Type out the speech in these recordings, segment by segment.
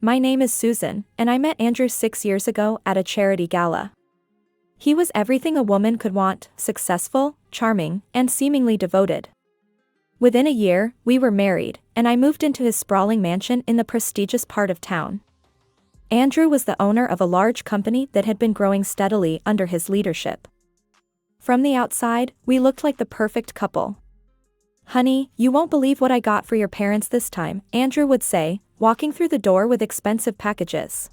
My name is Susan, and I met Andrew 6 years ago at a charity gala. He was everything a woman could want: successful, charming, and seemingly devoted. Within a year, we were married, and I moved into his sprawling mansion in the prestigious part of town. Andrew was the owner of a large company that had been growing steadily under his leadership. From the outside, we looked like the perfect couple. "Honey, you won't believe what I got for your parents this time," Andrew would say, walking through the door with expensive packages.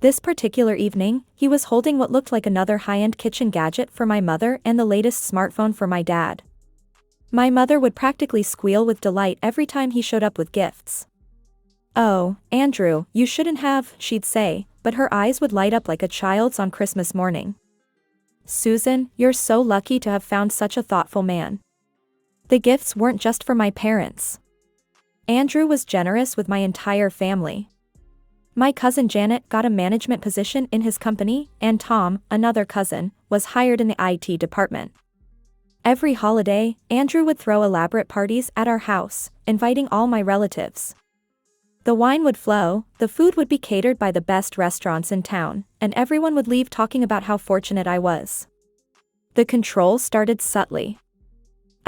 This particular evening, he was holding what looked like another high-end kitchen gadget for my mother and the latest smartphone for my dad. My mother would practically squeal with delight every time he showed up with gifts. "Oh, Andrew, you shouldn't have," she'd say, but her eyes would light up like a child's on Christmas morning. "Susan, you're so lucky to have found such a thoughtful man." The gifts weren't just for my parents. Andrew was generous with my entire family. My cousin Janet got a management position in his company, and Tom, another cousin, was hired in the IT department. Every holiday, Andrew would throw elaborate parties at our house, inviting all my relatives. The wine would flow, the food would be catered by the best restaurants in town, and everyone would leave talking about how fortunate I was. The control started subtly.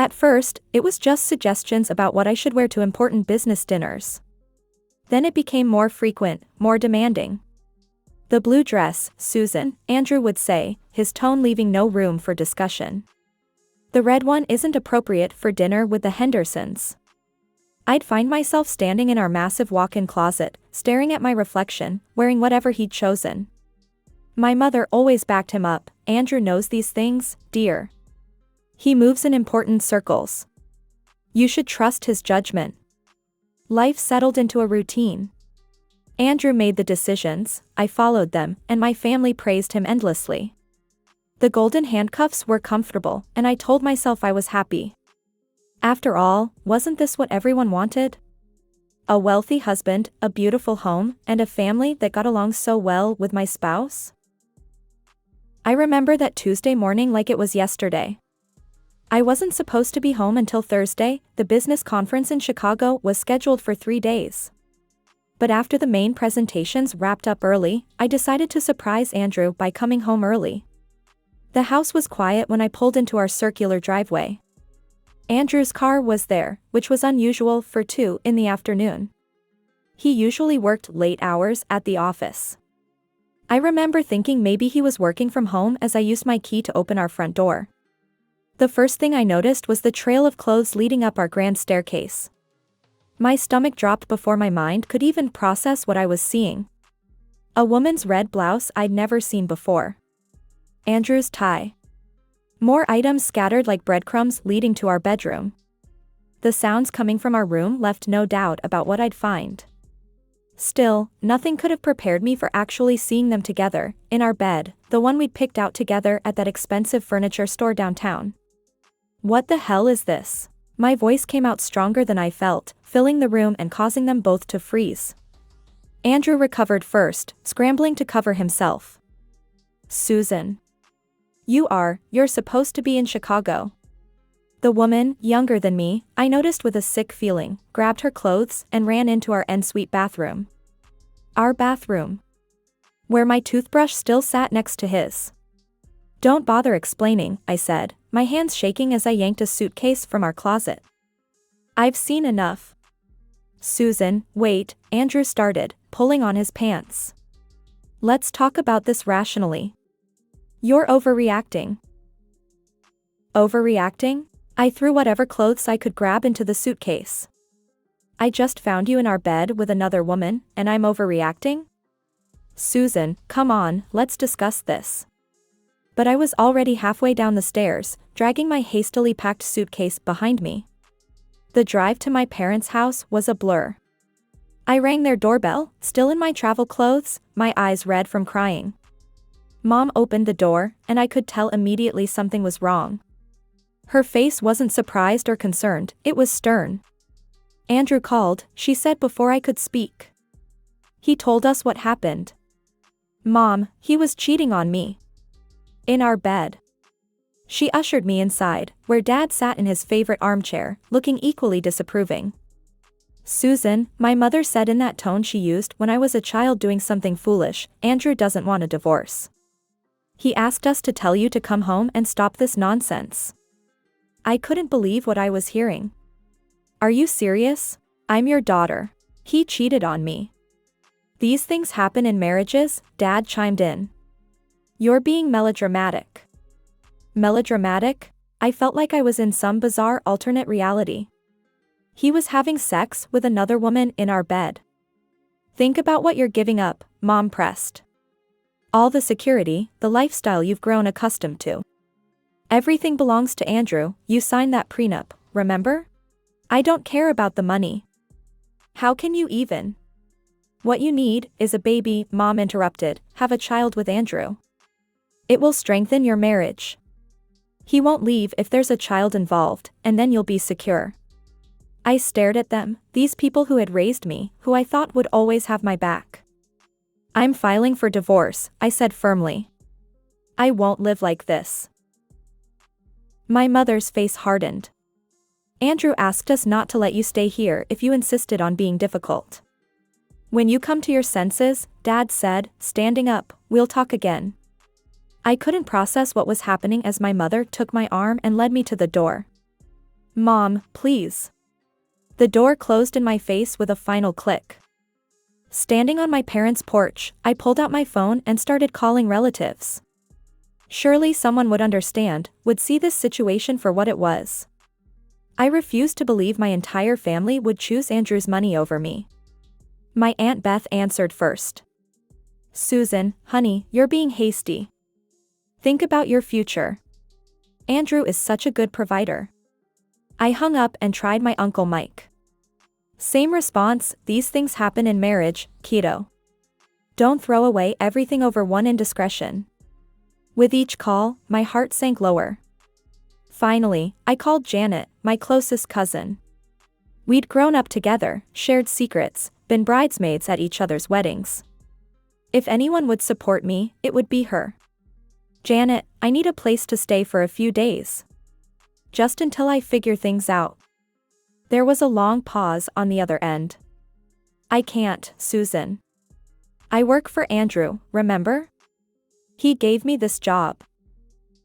At first, it was just suggestions about what I should wear to important business dinners. Then it became more frequent, more demanding. "The blue dress, Susan," Andrew would say, his tone leaving no room for discussion. "The red one isn't appropriate for dinner with the Hendersons." I'd find myself standing in our massive walk-in closet, staring at my reflection, wearing whatever he'd chosen. My mother always backed him up. "Andrew knows these things, dear. He moves in important circles. You should trust his judgment." Life settled into a routine. Andrew made the decisions, I followed them, and my family praised him endlessly. The golden handcuffs were comfortable, and I told myself I was happy. After all, wasn't this what everyone wanted? A wealthy husband, a beautiful home, and a family that got along so well with my spouse? I remember that Tuesday morning like it was yesterday. I wasn't supposed to be home until Thursday. The business conference in Chicago was scheduled for 3 days. But after the main presentations wrapped up early, I decided to surprise Andrew by coming home early. The house was quiet when I pulled into our circular driveway. Andrew's car was there, which was unusual for 2 in the afternoon. He usually worked late hours at the office. I remember thinking maybe he was working from home as I used my key to open our front door. The first thing I noticed was the trail of clothes leading up our grand staircase. My stomach dropped before my mind could even process what I was seeing. A woman's red blouse I'd never seen before. Andrew's tie. More items scattered like breadcrumbs leading to our bedroom. The sounds coming from our room left no doubt about what I'd find. Still, nothing could have prepared me for actually seeing them together, in our bed, the one we'd picked out together at that expensive furniture store downtown. "What the hell is this?" My voice came out stronger than I felt, filling the room and causing them both to freeze. Andrew recovered first, scrambling to cover himself. "Susan. You're supposed to be in Chicago." The woman, younger than me, I noticed with a sick feeling, grabbed her clothes and ran into our ensuite bathroom. Our bathroom. Where my toothbrush still sat next to his. "Don't bother explaining," I said, my hands shaking as I yanked a suitcase from our closet. "I've seen enough." "Susan, wait," Andrew started, pulling on his pants. "Let's talk about this rationally. You're overreacting." "Overreacting?" I threw whatever clothes I could grab into the suitcase. "I just found you in our bed with another woman, and I'm overreacting?" "Susan, come on, let's discuss this." But I was already halfway down the stairs, dragging my hastily packed suitcase behind me. The drive to my parents' house was a blur. I rang their doorbell, still in my travel clothes, my eyes red from crying. Mom opened the door, and I could tell immediately something was wrong. Her face wasn't surprised or concerned, it was stern. "Andrew called," she said before I could speak. "He told us what happened. Mom, he was cheating on me. In our bed." She ushered me inside, where Dad sat in his favorite armchair, looking equally disapproving. Susan, my mother said in that tone she used when I was a child doing something foolish, Andrew doesn't want a divorce. He asked us to tell you to come home and stop this nonsense. I couldn't believe what I was hearing. Are you serious? I'm your daughter. He cheated on me. These things happen in marriages, Dad chimed in. You're being melodramatic. Melodramatic? I felt like I was in some bizarre alternate reality. He was having sex with another woman in our bed. Think about what you're giving up, Mom pressed. All the security, the lifestyle you've grown accustomed to. Everything belongs to Andrew, you signed that prenup, remember? I don't care about the money. How can you even? What you need is a baby, Mom interrupted, have a child with Andrew. It will strengthen your marriage. He won't leave if there's a child involved, and then you'll be secure. I stared at them, these people who had raised me, who I thought would always have my back. I'm filing for divorce, I said firmly. I won't live like this. My mother's face hardened. Andrew asked us not to let you stay here if you insisted on being difficult. When you come to your senses, Dad said, standing up, we'll talk again. I couldn't process what was happening as my mother took my arm and led me to the door. Mom, please. The door closed in my face with a final click. Standing on my parents' porch, I pulled out my phone and started calling relatives. Surely someone would understand, would see this situation for what it was. I refused to believe my entire family would choose Andrew's money over me. My Aunt Beth answered first. Susan, honey, you're being hasty. Think about your future. Andrew is such a good provider. I hung up and tried my Uncle Mike. Same response, these things happen in marriage, kiddo. Don't throw away everything over one indiscretion. With each call, my heart sank lower. Finally, I called Janet, my closest cousin. We'd grown up together, shared secrets, been bridesmaids at each other's weddings. If anyone would support me, it would be her. Janet, I need a place to stay for a few days. Just until I figure things out. There was a long pause on the other end. I can't, Susan. I work for Andrew, remember? He gave me this job.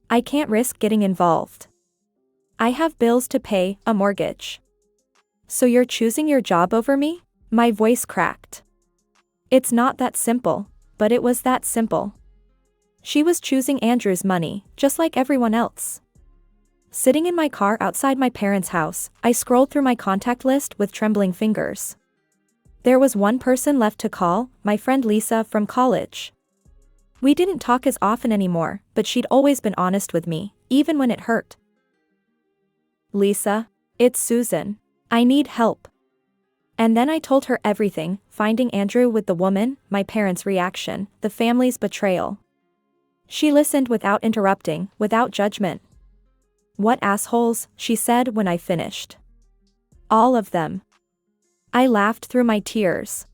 I can't risk getting involved. I have bills to pay, a mortgage. So you're choosing your job over me? My voice cracked. It's not that simple, but it was that simple. She was choosing Andrew's money, just like everyone else. Sitting in my car outside my parents' house, I scrolled through my contact list with trembling fingers. There was one person left to call, my friend Lisa from college. We didn't talk as often anymore, but she'd always been honest with me, even when it hurt. Lisa, it's Susan. I need help. And then I told her everything, finding Andrew with the woman, my parents' reaction, the family's betrayal. She listened without interrupting, without judgment. What assholes, she said when I finished. All of them. I laughed through my tears.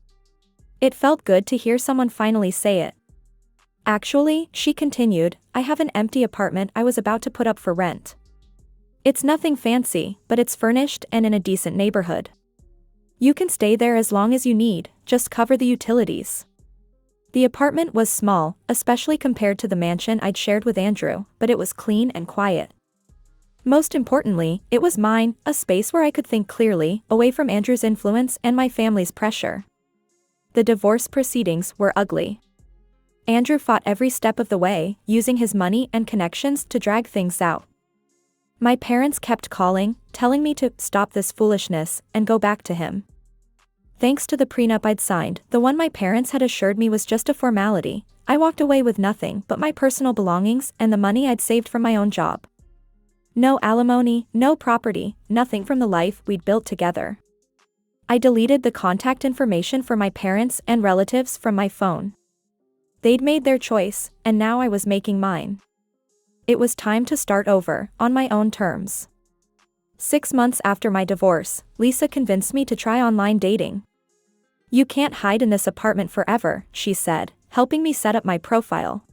It felt good to hear someone finally say it. Actually, she continued, I have an empty apartment I was about to put up for rent. It's nothing fancy, but it's furnished and in a decent neighborhood. You can stay there as long as you need, just cover the utilities. The apartment was small, especially compared to the mansion I'd shared with Andrew, but it was clean and quiet. Most importantly, it was mine, a space where I could think clearly, away from Andrew's influence and my family's pressure. The divorce proceedings were ugly. Andrew fought every step of the way, using his money and connections to drag things out. My parents kept calling, telling me to stop this foolishness and go back to him. Thanks to the prenup I'd signed, the one my parents had assured me was just a formality, I walked away with nothing but my personal belongings and the money I'd saved from my own job. No alimony, no property, nothing from the life we'd built together. I deleted the contact information for my parents and relatives from my phone. They'd made their choice, and now I was making mine. It was time to start over, on my own terms. 6 months after my divorce, Lisa convinced me to try online dating. You can't hide in this apartment forever, she said, helping me set up my profile.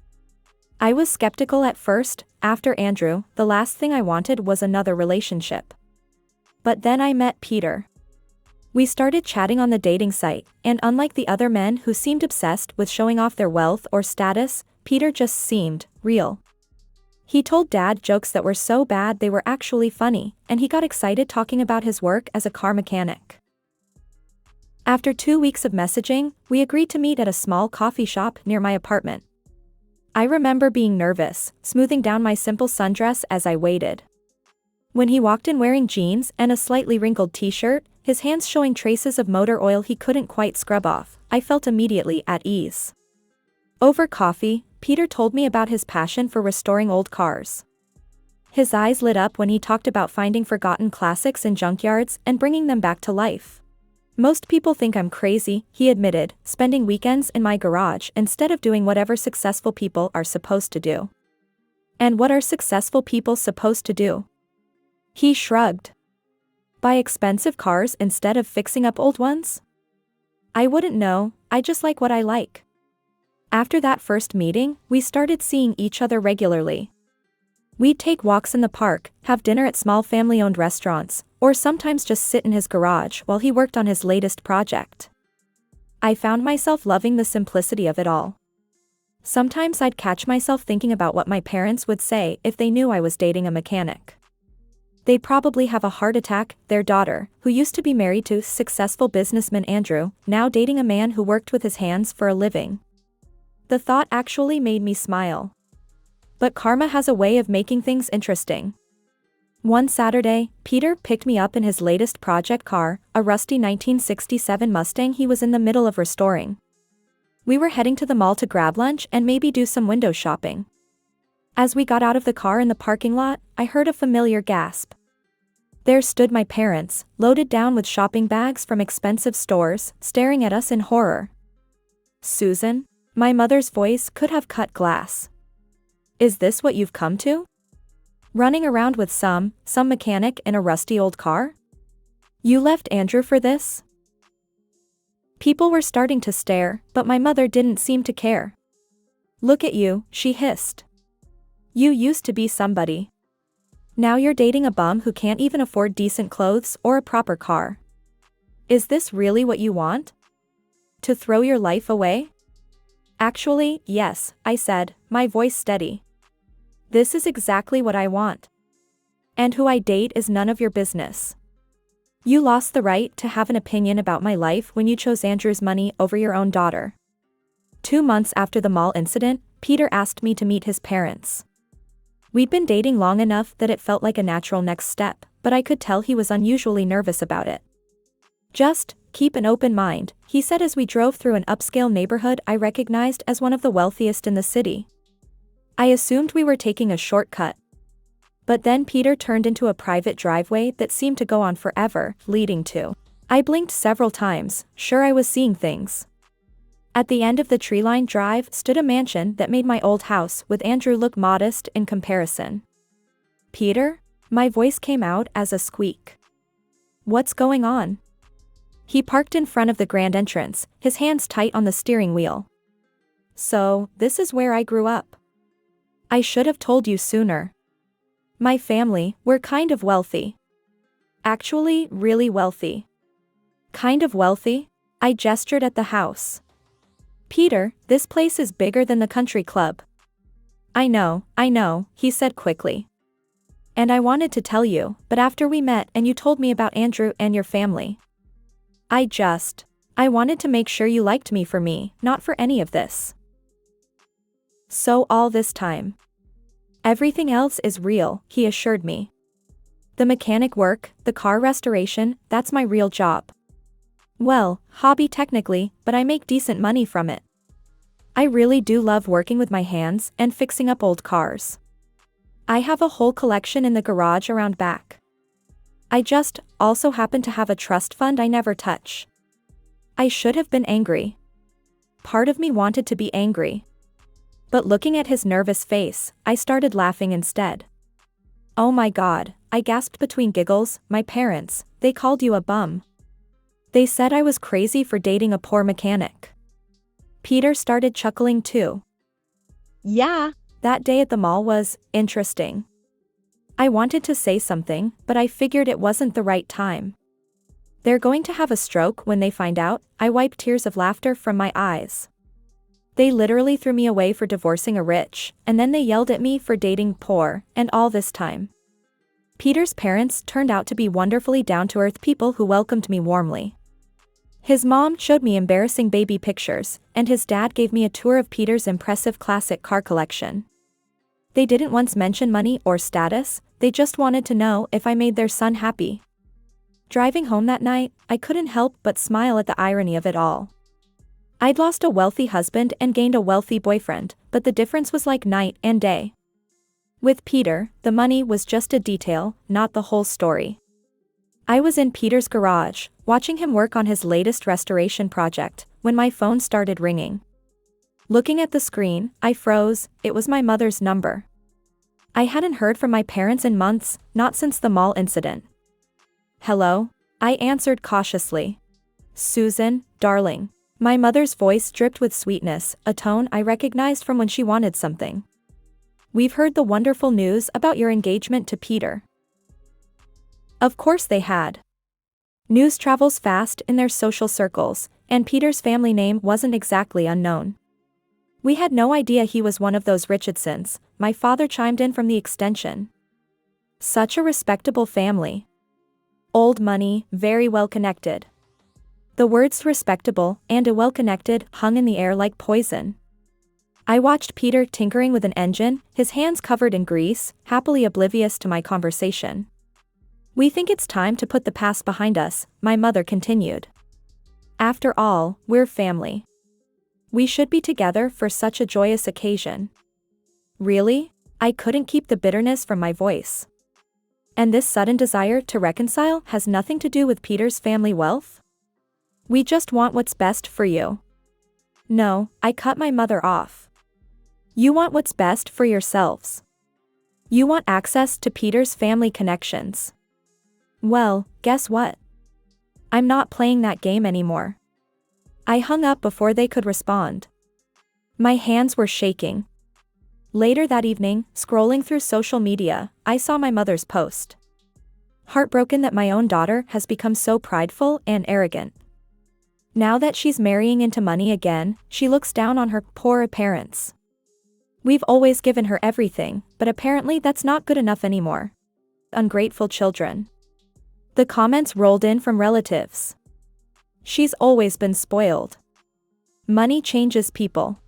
I was skeptical at first. After Andrew, the last thing I wanted was another relationship. But then I met Peter. We started chatting on the dating site, and unlike the other men who seemed obsessed with showing off their wealth or status, Peter just seemed real. He told dad jokes that were so bad they were actually funny, and he got excited talking about his work as a car mechanic. After 2 weeks of messaging, we agreed to meet at a small coffee shop near my apartment. I remember being nervous, smoothing down my simple sundress as I waited. When he walked in wearing jeans and a slightly wrinkled t-shirt, his hands showing traces of motor oil he couldn't quite scrub off, I felt immediately at ease. Over coffee, Peter told me about his passion for restoring old cars. His eyes lit up when he talked about finding forgotten classics in junkyards and bringing them back to life. Most people think I'm crazy, he admitted, spending weekends in my garage instead of doing whatever successful people are supposed to do. And what are successful people supposed to do? He shrugged. Buy expensive cars instead of fixing up old ones? I wouldn't know, I just like what I like. After that first meeting, we started seeing each other regularly. We'd take walks in the park, have dinner at small family-owned restaurants, or sometimes just sit in his garage while he worked on his latest project. I found myself loving the simplicity of it all. Sometimes I'd catch myself thinking about what my parents would say if they knew I was dating a mechanic. They'd probably have a heart attack. Their daughter, who used to be married to successful businessman Andrew, now dating a man who worked with his hands for a living. The thought actually made me smile. But karma has a way of making things interesting. One Saturday, Peter picked me up in his latest project car, a rusty 1967 Mustang he was in the middle of restoring. We were heading to the mall to grab lunch and maybe do some window shopping. As we got out of the car in the parking lot, I heard a familiar gasp. There stood my parents, loaded down with shopping bags from expensive stores, staring at us in horror. "Susan?" My mother's voice could have cut glass. "Is this what you've come to? Running around with some mechanic in a rusty old car? You left Andrew for this?" People were starting to stare, but my mother didn't seem to care. "Look at you," she hissed. "You used to be somebody. Now you're dating a bum who can't even afford decent clothes or a proper car. Is this really what you want? To throw your life away?" "Actually, yes," I said, my voice steady. "This is exactly what I want. And who I date is none of your business. You lost the right to have an opinion about my life when you chose Andrew's money over your own daughter." 2 months after the mall incident, Peter asked me to meet his parents. We'd been dating long enough that it felt like a natural next step, but I could tell he was unusually nervous about it. "Just keep an open mind," he said as we drove through an upscale neighborhood I recognized as one of the wealthiest in the city. I assumed we were taking a shortcut. But then Peter turned into a private driveway that seemed to go on forever, leading to. I blinked several times, sure I was seeing things. At the end of the tree-lined drive stood a mansion that made my old house with Andrew look modest in comparison. "Peter?" My voice came out as a squeak. "What's going on?" He parked in front of the grand entrance, his hands tight on the steering wheel. "So, this is where I grew up. I should have told you sooner. My family, we're kind of wealthy. Actually, really wealthy." "Kind of wealthy?" I gestured at the house. "Peter, this place is bigger than the country club." I know, he said quickly. "And I wanted to tell you, but after we met and you told me about Andrew and your family. I wanted to make sure you liked me for me, not for any of this." "So all this time. Everything else is real," he assured me. "The mechanic work, the car restoration, that's my real job. Well, hobby technically, but I make decent money from it. I really do love working with my hands and fixing up old cars. I have a whole collection in the garage around back. I just also happen to have a trust fund I never touch." I should have been angry. Part of me wanted to be angry. But looking at his nervous face, I started laughing instead. "Oh my God," I gasped between giggles, "my parents, they called you a bum. They said I was crazy for dating a poor mechanic." Peter started chuckling too. "Yeah, that day at the mall was interesting." I wanted to say something, but I figured it wasn't the right time. They're going to have a stroke when they find out. I wiped tears of laughter from my eyes. They literally threw me away for divorcing a rich, and then they yelled at me for dating poor, and all this time. Peter's parents turned out to be wonderfully down-to-earth people who welcomed me warmly. His mom showed me embarrassing baby pictures, and his dad gave me a tour of Peter's impressive classic car collection. They didn't once mention money or status, they just wanted to know if I made their son happy. Driving home that night, I couldn't help but smile at the irony of it all. I'd lost a wealthy husband and gained a wealthy boyfriend, but the difference was like night and day. With Peter, the money was just a detail, not the whole story. I was in Peter's garage, watching him work on his latest restoration project, when my phone started ringing. Looking at the screen, I froze. It was my mother's number. I hadn't heard from my parents in months, not since the mall incident. "Hello?" I answered cautiously. "Susan, darling." My mother's voice dripped with sweetness, a tone I recognized from when she wanted something. "We've heard the wonderful news about your engagement to Peter." Of course they had. News travels fast in their social circles, and Peter's family name wasn't exactly unknown. "We had no idea he was one of those Richardsons," my father chimed in from the extension. "Such a respectable family. Old money, very well connected." The words respectable and well-connected hung in the air like poison. I watched Peter tinkering with an engine, his hands covered in grease, happily oblivious to my conversation. "We think it's time to put the past behind us," my mother continued. "After all, we're family. We should be together for such a joyous occasion." "Really?" I couldn't keep the bitterness from my voice. "And this sudden desire to reconcile has nothing to do with Peter's family wealth? We just want what's best for you." "No," I cut my mother off. "You want what's best for yourselves. You want access to Peter's family connections. Well, guess what? I'm not playing that game anymore." I hung up before they could respond. My hands were shaking. Later that evening, scrolling through social media, I saw my mother's post. Heartbroken that my own daughter has become so prideful and arrogant. Now that she's marrying into money again, she looks down on her poor parents. "We've always given her everything, but apparently that's not good enough anymore. Ungrateful children." The comments rolled in from relatives. "She's always been spoiled. Money changes people.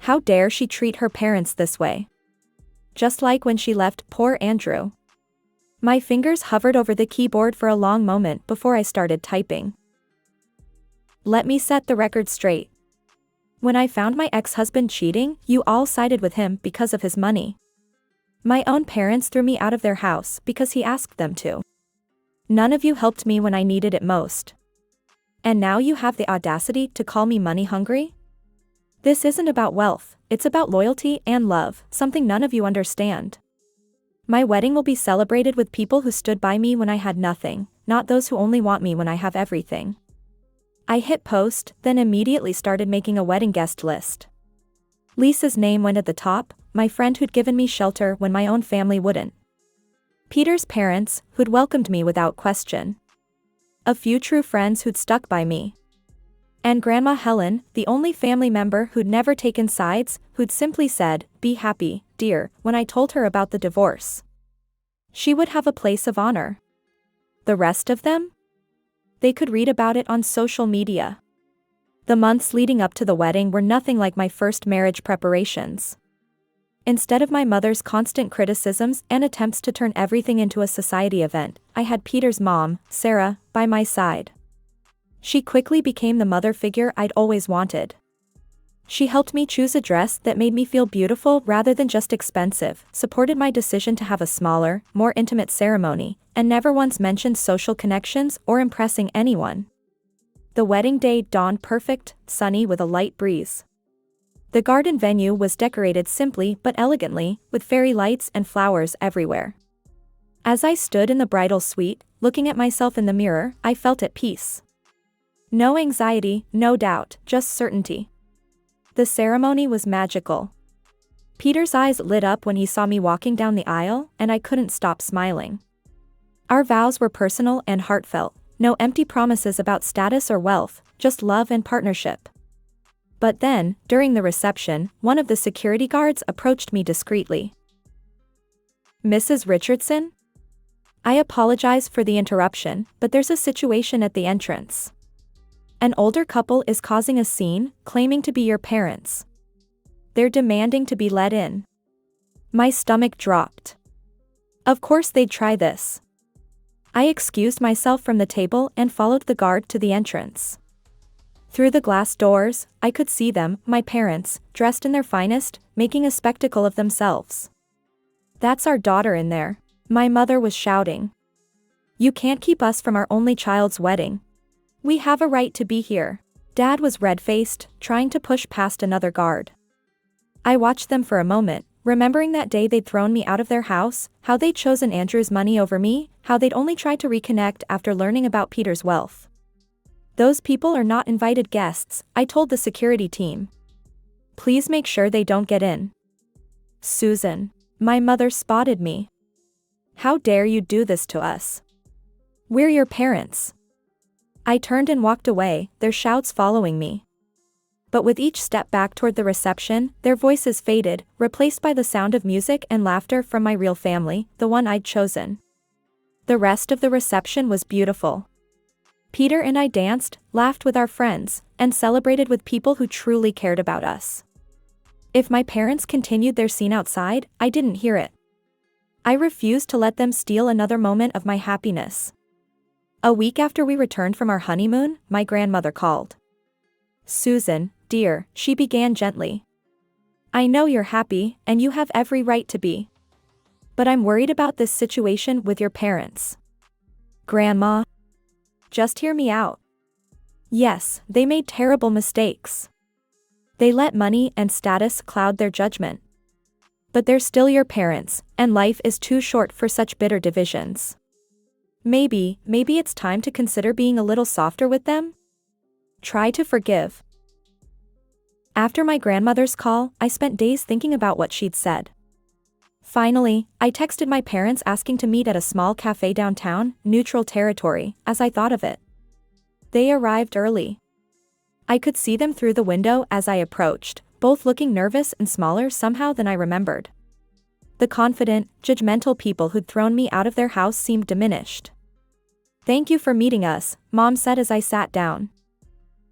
How dare she treat her parents this way? Just like when she left poor Andrew." My fingers hovered over the keyboard for a long moment before I started typing. Let me set the record straight. When I found my ex-husband cheating, you all sided with him because of his money. My own parents threw me out of their house because he asked them to. None of you helped me when I needed it most. And now you have the audacity to call me money hungry? This isn't about wealth, it's about loyalty and love, something none of you understand. My wedding will be celebrated with people who stood by me when I had nothing, not those who only want me when I have everything. I hit post, then immediately started making a wedding guest list. Lisa's name went at the top, my friend who'd given me shelter when my own family wouldn't. Peter's parents, who'd welcomed me without question. A few true friends who'd stuck by me. And Grandma Helen, the only family member who'd never taken sides, who'd simply said, "Be happy, dear," when I told her about the divorce. She would have a place of honor. The rest of them? They could read about it on social media. The months leading up to the wedding were nothing like my first marriage preparations. Instead of my mother's constant criticisms and attempts to turn everything into a society event, I had Peter's mom, Sarah, by my side. She quickly became the mother figure I'd always wanted. She helped me choose a dress that made me feel beautiful rather than just expensive, supported my decision to have a smaller, more intimate ceremony, and never once mentioned social connections or impressing anyone. The wedding day dawned perfect, sunny with a light breeze. The garden venue was decorated simply but elegantly, with fairy lights and flowers everywhere. As I stood in the bridal suite, looking at myself in the mirror, I felt at peace. No anxiety, no doubt, just certainty. The ceremony was magical. Peter's eyes lit up when he saw me walking down the aisle, and I couldn't stop smiling. Our vows were personal and heartfelt, No empty promises about status or wealth, just love and partnership. But then, during the reception, one of the security guards approached me discreetly. "Mrs. Richardson? I apologize for the interruption, but there's a situation at the entrance. An older couple is causing a scene, claiming to be your parents. They're demanding to be let in." My stomach dropped. Of course they'd try this. I excused myself from the table and followed the guard to the entrance. Through the glass doors, I could see them, my parents, dressed in their finest, making a spectacle of themselves. "That's our daughter in there," my mother was shouting. "You can't keep us from our only child's wedding. We have a right to be here." Dad was red-faced, trying to push past another guard. I watched them for a moment, remembering that day they'd thrown me out of their house, how they'd chosen Andrew's money over me, how they'd only tried to reconnect after learning about Peter's wealth. "Those people are not invited guests," I told the security team. "Please make sure they don't get in." "Susan." My mother spotted me. "How dare you do this to us? We're your parents." I turned and walked away, their shouts following me. But with each step back toward the reception, their voices faded, replaced by the sound of music and laughter from my real family, the one I'd chosen. The rest of the reception was beautiful. Peter and I danced, laughed with our friends, and celebrated with people who truly cared about us. If my parents continued their scene outside, I didn't hear it. I refused to let them steal another moment of my happiness. A week after we returned from our honeymoon, my grandmother called. "Susan, dear," she began gently. "I know you're happy, and you have every right to be. But I'm worried about this situation with your parents." "Grandma, just hear me out. Yes, they made terrible mistakes. They let money and status cloud their judgment. But they're still your parents, and life is too short for such bitter divisions. Maybe it's time to consider being a little softer with them? Try to forgive." After my grandmother's call, I spent days thinking about what she'd said. Finally, I texted my parents asking to meet at a small cafe downtown, neutral territory, as I thought of it. They arrived early. I could see them through the window as I approached, both looking nervous and smaller somehow than I remembered. The confident, judgmental people who'd thrown me out of their house seemed diminished. "Thank you for meeting us," Mom said as I sat down.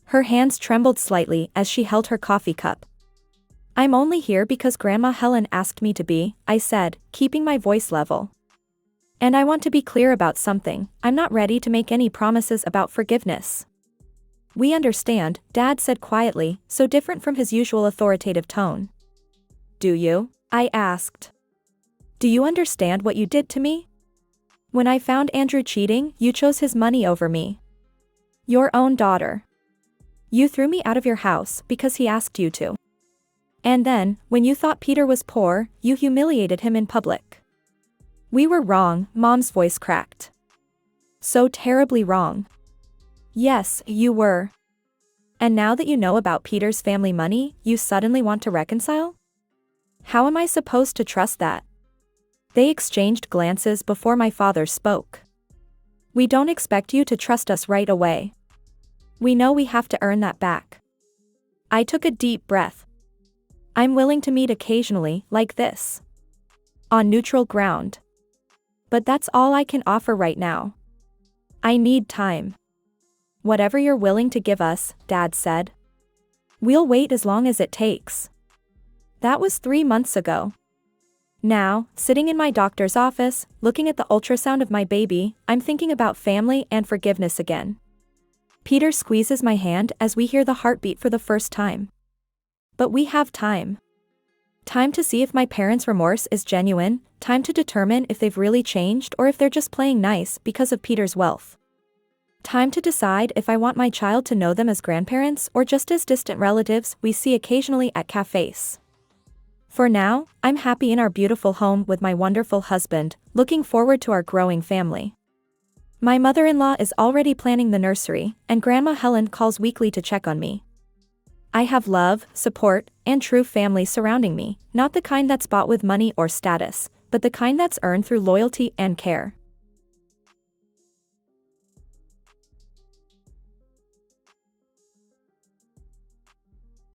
Her hands trembled slightly as she held her coffee cup. "I'm only here because Grandma Helen asked me to be," I said, keeping my voice level. "And I want to be clear about something, I'm not ready to make any promises about forgiveness." "We understand," Dad said quietly, so different from his usual authoritative tone. "Do you?" I asked. "Do you understand what you did to me? When I found Andrew cheating, you chose his money over me. Your own daughter. You threw me out of your house because he asked you to. And then, when you thought Peter was poor, you humiliated him in public. We were wrong," Mom's voice cracked. "So terribly wrong." "Yes, you were. And now that you know about Peter's family money, you suddenly want to reconcile? How am I supposed to trust that?" They exchanged glances before my father spoke. "We don't expect you to trust us right away. We know we have to earn that back." I took a deep breath. "I'm willing to meet occasionally, like this. On neutral ground. But that's all I can offer right now. I need time." "Whatever you're willing to give us," Dad said. "We'll wait as long as it takes." That was 3 months ago. Now, sitting in my doctor's office, looking at the ultrasound of my baby, I'm thinking about family and forgiveness again. Peter squeezes my hand as we hear the heartbeat for the first time. But we have time. Time to see if my parents' remorse is genuine, time to determine if they've really changed or if they're just playing nice because of Peter's wealth. Time to decide if I want my child to know them as grandparents or just as distant relatives we see occasionally at cafes. For now, I'm happy in our beautiful home with my wonderful husband, looking forward to our growing family. My mother-in-law is already planning the nursery, and Grandma Helen calls weekly to check on me. I have love, support, and true family surrounding me, not the kind that's bought with money or status, but the kind that's earned through loyalty and care.